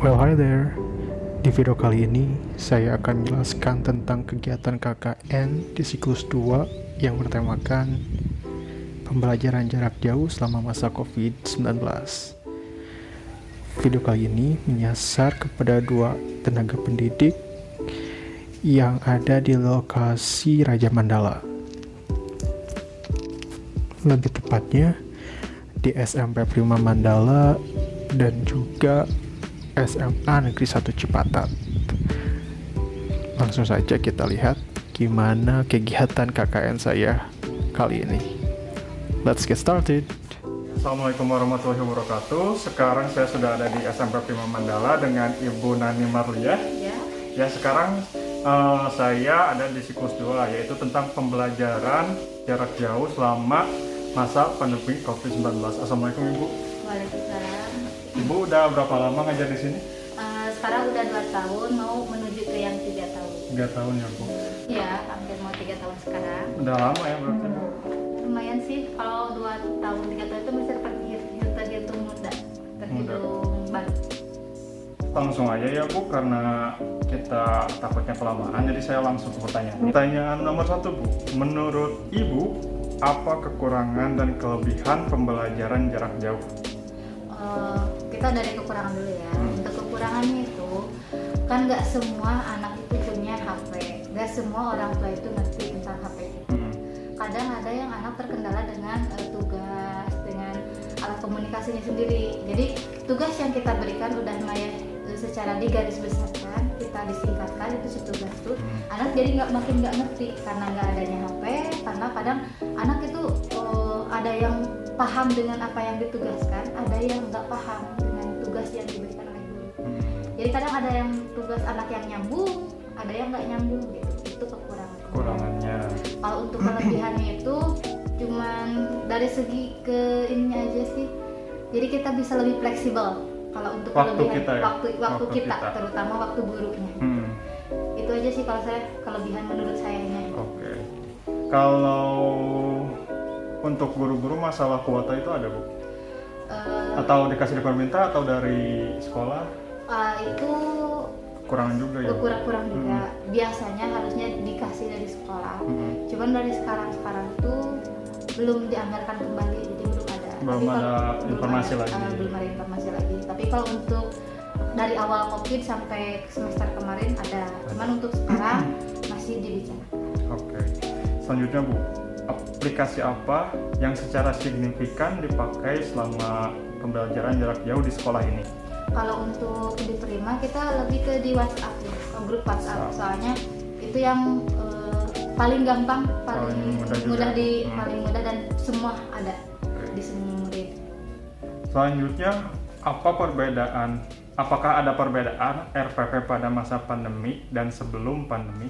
Well, hi there. Di video kali ini, saya akan menjelaskan tentang kegiatan KKN di siklus 2 yang bertemakan pembelajaran jarak jauh selama masa COVID-19. Video kali ini menyasar kepada 2 tenaga pendidik yang ada di lokasi Raja Mandala. Lebih tepatnya, di SMP Prima Mandala dan juga SMA Negeri 1 Cipatat. Langsung saja kita lihat gimana kegiatan KKN saya kali ini. Let's get started. Assalamualaikum warahmatullahi wabarakatuh. Sekarang saya sudah ada di SMP Prima Mandala dengan Ibu Nani Marliah. Ya, sekarang saya ada di siklus 2, yaitu tentang pembelajaran jarak jauh selama masa pandemi COVID-19. Assalamualaikum Ibu. Waalaikumsalam. Ibu udah berapa lama ngajar di sini? Sekarang udah 2 tahun, mau menuju ke yang 3 tahun. 3 tahun ya Bu? Iya, hampir mau 3 tahun sekarang. Udah lama ya berarti Bu? Lumayan sih, kalau 2 tahun, 3 tahun itu bisa terhitung muda, terhitung baru. Langsung aja ya Bu, karena kita takutnya kelamaan, jadi saya langsung ke pertanyaan. Pertanyaan nomor 1 Bu, menurut Ibu, apa kekurangan dan kelebihan pembelajaran jarak jauh? Kita dari kekurangan dulu ya. Untuk kekurangannya itu, kan nggak semua anak itu punya HP, nggak semua orang tua itu ngerti tentang HP itu. Kadang ada yang anak terkendala dengan tugas, dengan alat komunikasinya sendiri. Jadi tugas yang kita berikan udah secara digaris besarkan, kita disingkatkan itu si tugas tuh, anak jadi makin nggak ngerti karena nggak adanya HP. Karena kadang anak itu ada yang paham dengan apa yang ditugaskan, ada yang nggak paham dengan tugas yang diberikan oleh guru. Jadi kadang ada yang tugas anak yang nyambung, ada yang nggak nyambung gitu. Itu kekurangannya. Kalau untuk kelebihannya itu cuman dari segi ke ininya aja sih. Jadi kita bisa lebih fleksibel. Kalau untuk kelebihan waktu kita, terutama waktu buruknya. Itu aja sih kalau saya kelebihan menurut sayanya. Oke. Kalau untuk guru-guru masalah kuota itu ada Bu? Atau dikasih dari pemerintah atau dari sekolah? Itu Kurangan juga ya? Kurang juga. Biasanya harusnya dikasih dari sekolah. Cuman dari sekarang tuh belum dianggarkan kembali, jadi belum ada. Belum ada informasi lagi. Belum ada informasi lagi. Tapi kalau untuk dari awal COVID sampai semester kemarin ada. Cuman untuk sekarang masih dibicarakan. Oke. Selanjutnya Bu, aplikasi apa yang secara signifikan dipakai selama pembelajaran jarak jauh di sekolah ini? Kalau untuk diterima kita lebih ke di WhatsApp ya, grup WhatsApp. Soalnya itu yang paling gampang, paling mudah dan semua ada di semua murid. Selanjutnya, apakah ada perbedaan RPP pada masa pandemi dan sebelum pandemi?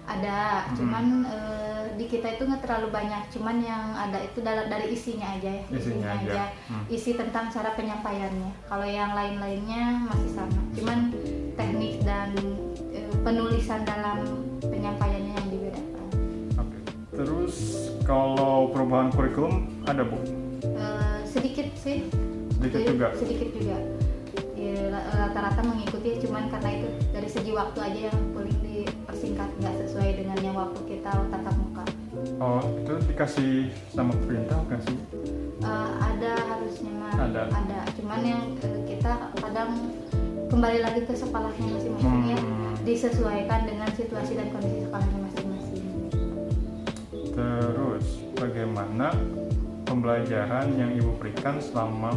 Ada, cuman di kita itu nggak terlalu banyak, cuman yang ada itu dari isinya aja ya. Isi tentang cara penyampaiannya. Kalau yang lain-lainnya masih sama, cuman teknik dan penulisan dalam penyampaiannya yang dibedakan. Oke. Terus kalau perubahan kurikulum ada Bu? Sedikit sih. Sedikit juga. Ya, rata-rata mengikuti, cuman karena itu dari segi waktu aja yang paling dipersingkat, nggak sesuai dengan yang waktu kita tatap muka. Oh, itu dikasih sama pemerintah nggak sih? Ada harusnya mah. Ada. Cuman yang kita kadang kembali lagi ke sekolahnya masing-masing ya, disesuaikan dengan situasi dan kondisi sekolahnya masing-masing. Terus bagaimana pembelajaran yang Ibu berikan selama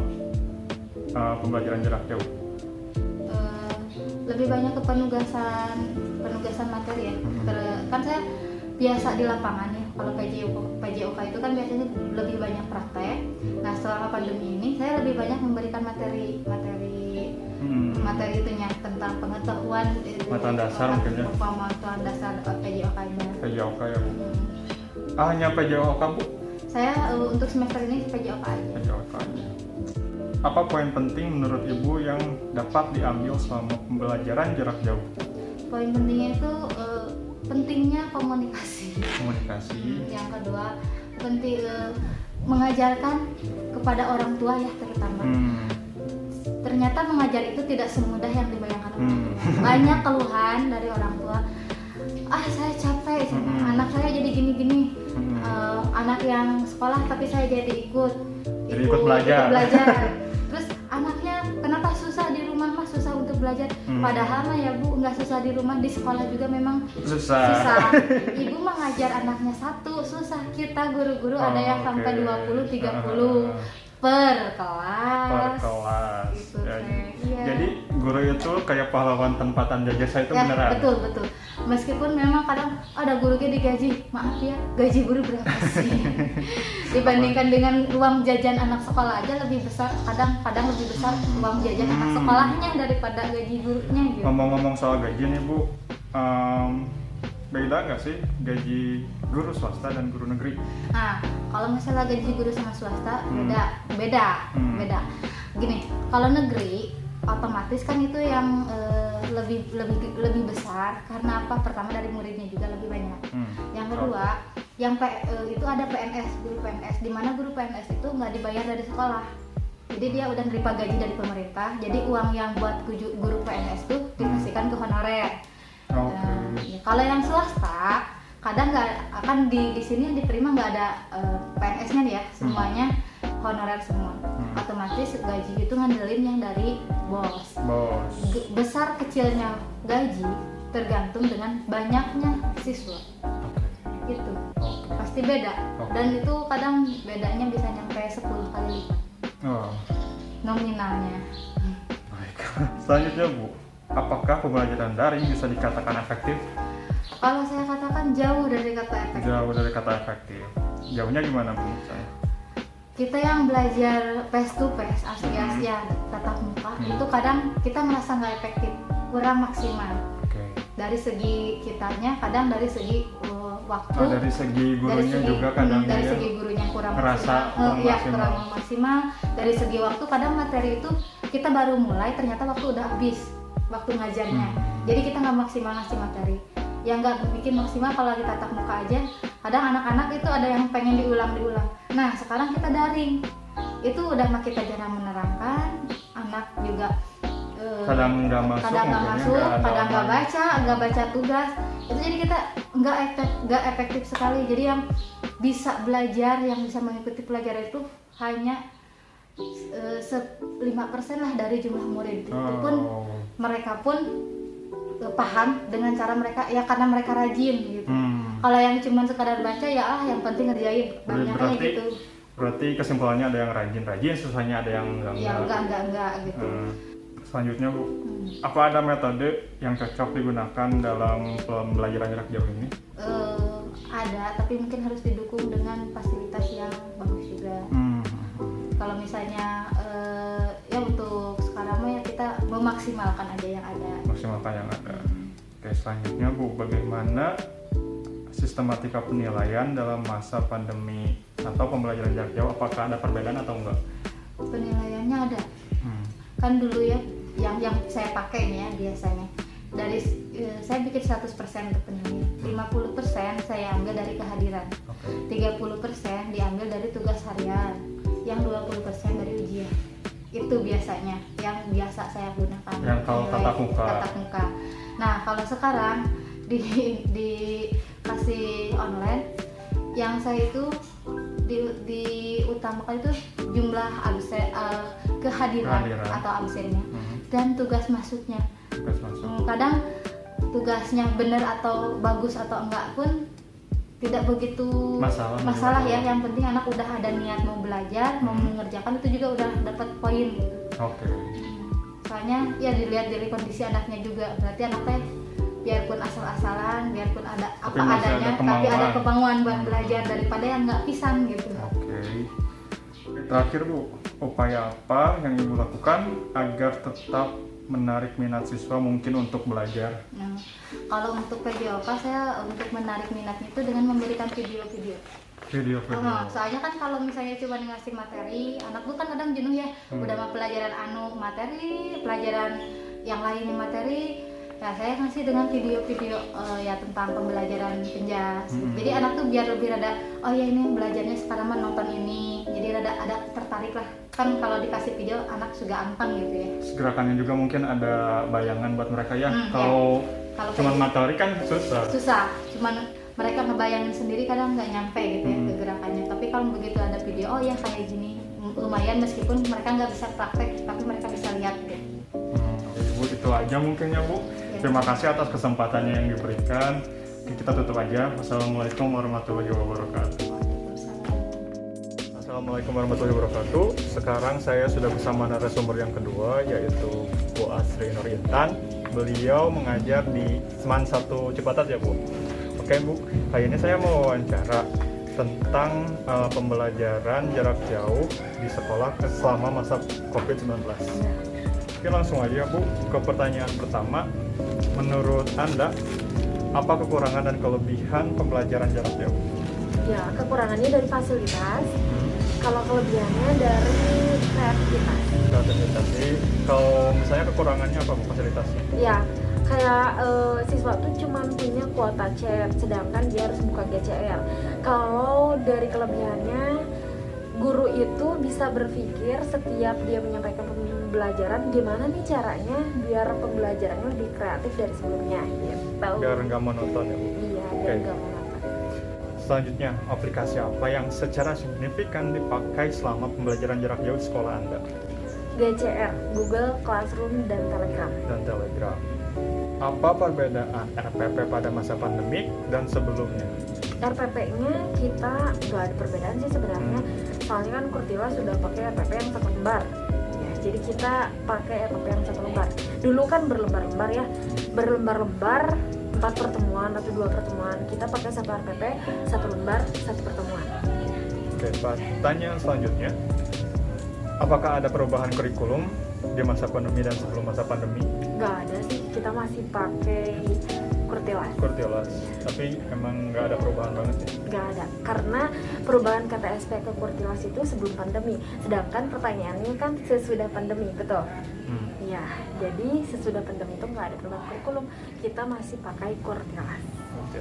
pembelajaran jarak jauh? Lebih banyak ke penugasan materi ya. Kan saya biasa di lapangan ya. Kalau PJOK itu kan biasanya lebih banyak praktek. Nah, selama pandemi ini saya lebih banyak memberikan materi itunya tentang pengetahuan pengetahuan dasar mungkin ya. Pengetahuan dasar PJOK-nya. PJOK ya Bu. Hanya PJOK Bu? Saya untuk semester ini PJOK aja. PJOK aja. Apa poin penting menurut Ibu yang dapat diambil selama pembelajaran jarak jauh? Poin pentingnya itu pentingnya komunikasi. Yang kedua, penting mengajarkan kepada orang tua ya terutama. ternyata mengajar itu tidak semudah yang dibayangkan orang tua. Banyak keluhan dari orang tua, saya capek sama anak saya jadi gini-gini. Anak yang sekolah tapi saya jadi ikut belajar. Terus anaknya kenapa susah di rumah mah, susah untuk belajar. Padahal mah ya Bu, nggak susah di rumah, di sekolah juga memang susah. Ibu mah ngajar anaknya satu susah, kita guru-guru ada yang sampai 20-30 per kelas. Gitu, ya. Jadi guru itu kayak pahlawan tanpa tanda jasa, itu ya, beneran. Betul. Meskipun memang kadang ada gurunya digaji, maaf ya, gaji guru berapa sih? Dibandingkan dengan uang jajan anak sekolah aja lebih besar, kadang lebih besar uang jajan anak sekolahnya daripada gaji gurunya gitu. Ngomong-ngomong soal gaji nih Bu, beda nggak sih gaji guru swasta dan guru negeri? Nah, kalau misalnya gaji guru sama swasta beda. Gini, kalau negeri otomatis kan itu yang lebih besar, karena apa? Pertama dari muridnya juga lebih banyak. Yang kedua, itu ada PNS, guru PNS, di mana guru PNS itu nggak dibayar dari sekolah. Jadi dia udah nerima gaji dari pemerintah. Jadi uang yang buat guru PNS tuh dikasihkan ke honorer. Kalau yang swasta kadang nggak akan di sini diterima, nggak ada PNS-nya ya, semuanya honorer semua. Otomatis gaji itu ngandelin yang dari bos. Besar kecilnya gaji tergantung dengan banyaknya siswa. Itu pasti beda. Dan itu kadang bedanya bisa nyampe 10 kali lipat nominalnya. Baik. Selanjutnya Bu, apakah pembelajaran daring bisa dikatakan efektif? Kalau saya katakan jauh dari kata efektif. Jauh dari kata efektif. Jauhnya gimana Bu? Kita yang belajar face to face, asli ya, tatap muka, itu kadang kita merasa nggak efektif, kurang maksimal. Dari segi kitanya, kadang dari segi waktu. Dari segi gurunya juga kadang dari segi gurunya kurang maksimal. Dari segi waktu, kadang materi itu kita baru mulai, ternyata waktu udah habis, waktu ngajarnya. Jadi kita nggak maksimal ngasih materi. Yang nggak bikin maksimal kalau kita tatap muka aja, kadang anak-anak itu ada yang pengen diulang. Nah sekarang kita daring, itu udah kita jarang menerangkan, anak juga kadang nggak masuk, kadang nggak baca tugas. Itu jadi kita nggak efektif sekali. Jadi yang bisa belajar, yang bisa mengikuti pelajaran itu hanya 5% lah dari jumlah murid. Itu pun mereka pun paham dengan cara mereka, ya karena mereka rajin gitu. Kalau yang cuma sekadar baca ya yang penting ngerjain, banyaknya gitu. Berarti kesimpulannya ada yang rajin, susahnya ada yang enggak gitu. Selanjutnya Bu, apa ada metode yang cocok digunakan dalam pembelajaran jarak jauh ini? Ada, tapi mungkin harus didukung dengan fasilitas yang bagus juga. Kalau misalnya ya untuk sekarang ya kita memaksimalkan aja yang ada. Oke, selanjutnya Bu, bagaimana sistematika penilaian dalam masa pandemi atau pembelajaran jarak jauh? Apakah ada perbedaan atau enggak? Penilaiannya ada. Kan dulu ya yang saya pakai nih ya biasanya dari saya bikin 100% untuk penilaian. 50% saya ambil dari kehadiran. 30% diambil dari tugas harian. Yang 20% dari ujian. Itu biasanya yang biasa saya gunakan. Yang kalau tatap muka. Nah, kalau sekarang dikasih online, yang saya itu diutamakan itu jumlah kehadiran atau absennya dan tugas masuknya. Kadang tugasnya benar atau bagus atau enggak pun tidak begitu masalah ya. Yang penting anak udah ada niat mau belajar, mau mengerjakan, itu juga udah dapat poin. Soalnya ya dilihat dari kondisi anaknya juga, berarti anaknya biarpun asal-asalan, biarpun ada apa adanya, tapi ada kemauan buat belajar daripada yang nggak pisan gitu. Terakhir Bu, upaya apa yang Ibu lakukan agar tetap menarik minat siswa mungkin untuk belajar? Nah, kalau untuk PJOK saya untuk menarik minatnya itu dengan memberikan video-video. Soalnya kan kalau misalnya cuma ngasih materi, anak tuh kan kadang jenuh ya, udah mah pelajaran materi, pelajaran yang lainnya materi, Ya saya ngasih dengan video-video ya tentang pembelajaran penjas. Jadi anak tuh biar lebih rada, oh ya ini belajarnya sekarang mah nonton ini. Jadi rada ada tertarik lah. Kan kalau dikasih video anak juga ampang gitu ya. Gerakannya juga mungkin ada bayangan buat mereka ya. Kalau Cuman materi kan susah. Susah. Cuman mereka ngebayangin sendiri kadang nggak nyampe gitu ya ke gerakannya. Tapi kalau begitu ada video, oh ya kayak gini, lumayan meskipun mereka nggak bisa praktek, tapi mereka bisa lihat gitu. Ibu itu aja mungkin ya Bu. Terima kasih atas kesempatannya yang diberikan. Kita tutup aja. Wassalamualaikum warahmatullahi wabarakatuh. Assalamualaikum warahmatullahi wabarakatuh. Sekarang saya sudah bersama narasumber yang kedua, yaitu Bu Asri Nur Intan. Beliau mengajar di Seman 1 Cipatat ya Bu. Oke Bu, kali ini saya mau wawancara tentang pembelajaran jarak jauh di sekolah selama masa COVID-19. Oke, langsung aja Bu ke pertanyaan pertama. Menurut Anda, apa kekurangan dan kelebihan pembelajaran jarak jauh? Ya, kekurangannya dari fasilitas, kalau kelebihannya dari kreativitas. Kreativitas sih. Kalau misalnya kekurangannya apa Bu fasilitasnya? Ya, kayak siswa tuh cuma punya kuota chat, sedangkan dia harus buka GCR. Kalau dari kelebihannya, guru itu bisa berpikir setiap dia menyampaikan pembelajaran, gimana nih caranya biar pembelajarannya lebih kreatif dari sebelumnya gitu. Biar nggak monoton ya Bu? Iya, biar nggak monoton. Selanjutnya, aplikasi apa yang secara signifikan dipakai selama pembelajaran jarak jauh di sekolah Anda? GCR, Google Classroom, dan Telegram. Dan Telegram. Apa perbedaan RPP pada masa pandemi dan sebelumnya? RPP-nya kita nggak ada perbedaan sih sebenarnya, soalnya kan Kurtila sudah pakai RPP yang satu lembar ya, jadi kita pakai RPP yang satu lembar. Dulu kan berlembar-lembar ya, berlembar-lembar 4 pertemuan atau 2 pertemuan, kita pakai satu RPP, satu lembar, satu pertemuan. Oke, pertanyaan selanjutnya, apakah ada perubahan kurikulum di masa pandemi dan sebelum masa pandemi? Nggak ada sih, kita masih pakai Kurtilas. Kurtilas, tapi emang nggak ada perubahan banget ya? Nggak ada, karena perubahan KTSP ke Kurtilas itu sebelum pandemi, sedangkan pertanyaannya kan sesudah pandemi, betul? Ya, jadi sesudah pandemi itu nggak ada perubahan kurikulum, kita masih pakai Kurtilas.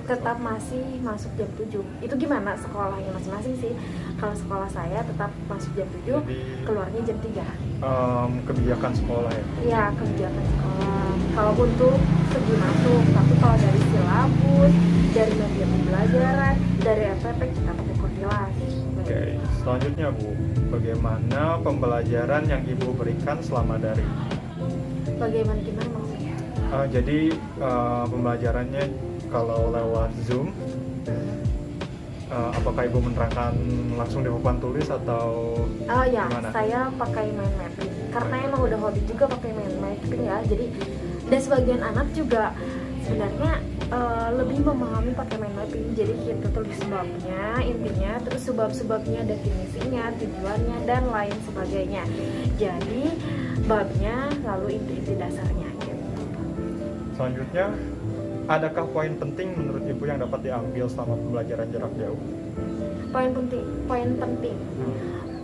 Tetap masih masuk jam 7. Itu gimana sekolahnya masing-masing sih. Kalau sekolah saya tetap masuk jam 7, Jadi, keluarnya jam 3. Kebijakan sekolah ya? Iya, kebijakan sekolah. Kalau untuk segi masuk, tapi kalau dari silabus, dari media pembelajaran, dari RPP kita pakai Kurtilas. Oke, selanjutnya Bu, bagaimana pembelajaran yang Ibu berikan selama daring? Bagaimana gimana maksudnya? Jadi pembelajarannya kalau lewat Zoom, apakah Ibu menerangkan langsung di papan tulis atau Ya, gimana? saya pakai mind mapping karena emang udah hobi juga pakai mind mapping ya. Jadi dan sebagian anak juga sebenarnya lebih memahami pakai mind mapping. Jadi kita tulis sebabnya, intinya, terus sebab-sebabnya, definisinya, tujuannya, dan lain sebagainya. Jadi babnya lalu inti-inti dasarnya. Gitu. Selanjutnya, adakah poin penting menurut Ibu yang dapat diambil selama pembelajaran jarak jauh?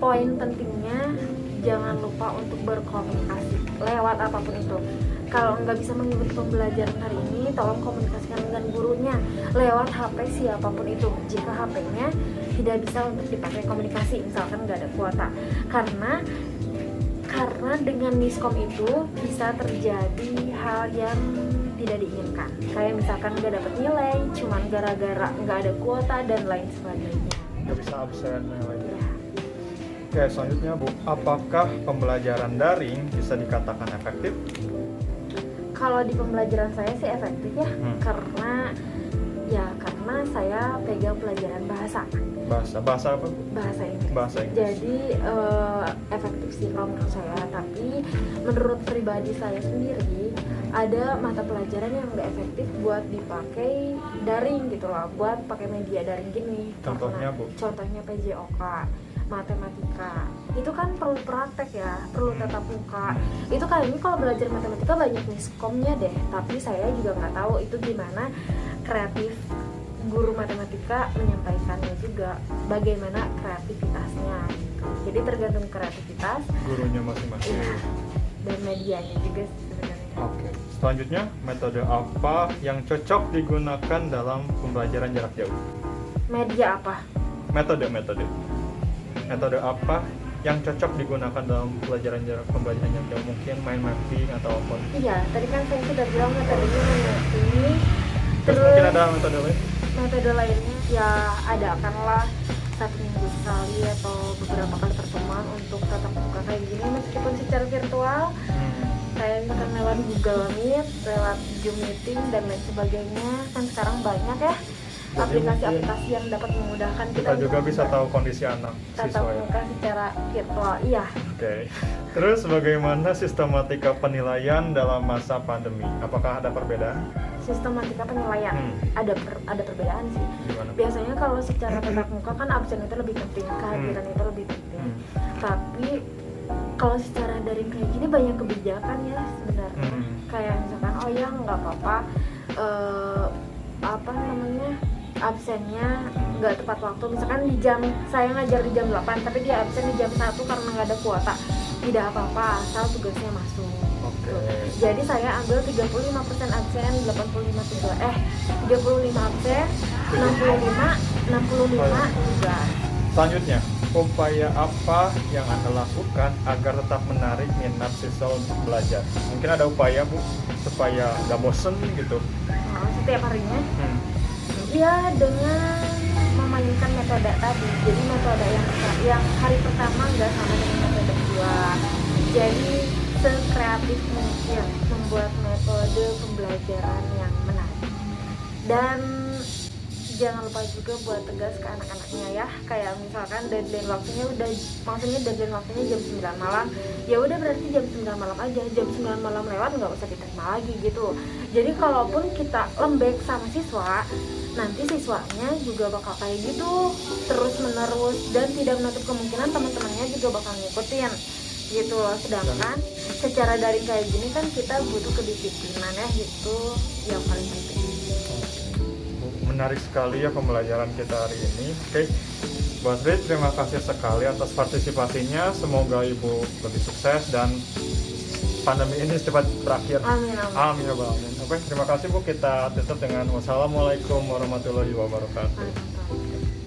Poin pentingnya jangan lupa untuk berkomunikasi lewat apapun itu. Kalau nggak bisa mengikuti pembelajaran hari ini, tolong komunikasikan dengan gurunya lewat HP siapapun itu. Jika HP-nya tidak bisa untuk dipakai komunikasi, misalkan nggak ada kuota, karena dengan miskom itu bisa terjadi hal yang tidak diinginkan, kayak misalkan nggak dapat nilai cuman gara-gara nggak ada kuota dan lain sebagainya. Nggak bisa absen dan lainnya. Oke, selanjutnya Bu, apakah pembelajaran daring bisa dikatakan efektif? Kalau di pembelajaran saya sih efektif ya, karena saya pegang pelajaran bahasa apa? Bahasa Inggris. Bahasa Inggris. Jadi efektif sih kalau menurut saya, tapi menurut pribadi saya sendiri ada mata pelajaran yang nggak efektif buat dipakai daring gitu loh, buat pakai media daring gini. Contohnya Bu? Contohnya PJOK, matematika. Itu kan perlu praktek ya, perlu tatap muka. Itu kayaknya kalau belajar matematika banyak miskomnya deh, tapi saya juga nggak tahu itu gimana kreatif guru matematika menyampaikannya juga, bagaimana kreativitasnya gitu. Jadi tergantung kreativitas Gurunya masing-masing. iya, dan medianya juga sebenarnya. Oke. Selanjutnya, metode apa yang cocok digunakan dalam pembelajaran jarak jauh? Media apa? Metode metode apa yang cocok digunakan dalam pembelajaran jarak jauh? Mungkin main mapping atau apa? Iya, tadi kan saya sudah bilang metodenya ini. Terus mungkin ada metode lain? Metode lainnya ya adakanlah 1 minggu sekali atau beberapa kali pertemuan untuk tatap muka kayak gini meskipun secara virtual. Saya misalkan lewat Google Meet, lewat Zoom meeting dan lain sebagainya. Kan sekarang banyak ya aplikasi-aplikasi yang dapat memudahkan Kita juga bisa tahu kondisi anak tatap siswa ya. muka secara virtual. Iya. Oke. Terus bagaimana sistematika penilaian dalam masa pandemi? Apakah ada perbedaan? Sistematika penilaian ada perbedaan sih. Gimana? Biasanya kalau secara tatap muka kan absen itu lebih penting, kehadiran itu lebih penting. Tapi kalau secara daring kayak gini banyak kebijakan ya sebenarnya. Kayak misalkan oh ya nggak apa-apa apa namanya absennya nggak tepat waktu. Misalkan di jam saya ngajar di jam 8 tapi dia absen di jam 1 karena nggak ada kuota. Tidak apa-apa asal tugasnya masuk. Oke. Jadi saya ambil 35% absen, 35 absen, 65 tugas. Selanjutnya, upaya apa yang Anda lakukan agar tetap menarik minat siswa untuk belajar? Mungkin ada upaya, Bu, supaya nggak bosen gitu. Nah, setiap harinya ya dengan memainkan metode tadi. Jadi metode yang hari pertama nggak sama dengan metode kedua. Jadi sekreatif mungkin membuat metode pembelajaran yang menarik. Dan jangan lupa juga buat tegas ke anak-anaknya ya. Kayak misalkan deadline waktunya jam 9 malam. Ya udah berarti jam 9 malam aja. Jam 9 malam lewat nggak usah diterima lagi gitu. Jadi kalaupun kita lembek sama siswa, nanti siswanya juga bakal kayak gitu terus menerus dan tidak menutup kemungkinan teman-temannya juga bakal ngikutin gitu loh. Sedangkan secara daring kayak gini kan kita butuh kedisiplinan ya, gitu yang paling penting. Menarik sekali ya pembelajaran kita hari ini. Oke, Bu Asri, terima kasih sekali atas partisipasinya. Semoga Ibu lebih sukses dan pandemi ini cepat berakhir. Amin. Amin ya Rabbal alamin. Oke, terima kasih Bu. Kita tutup dengan wassalamualaikum warahmatullahi wabarakatuh. Amin.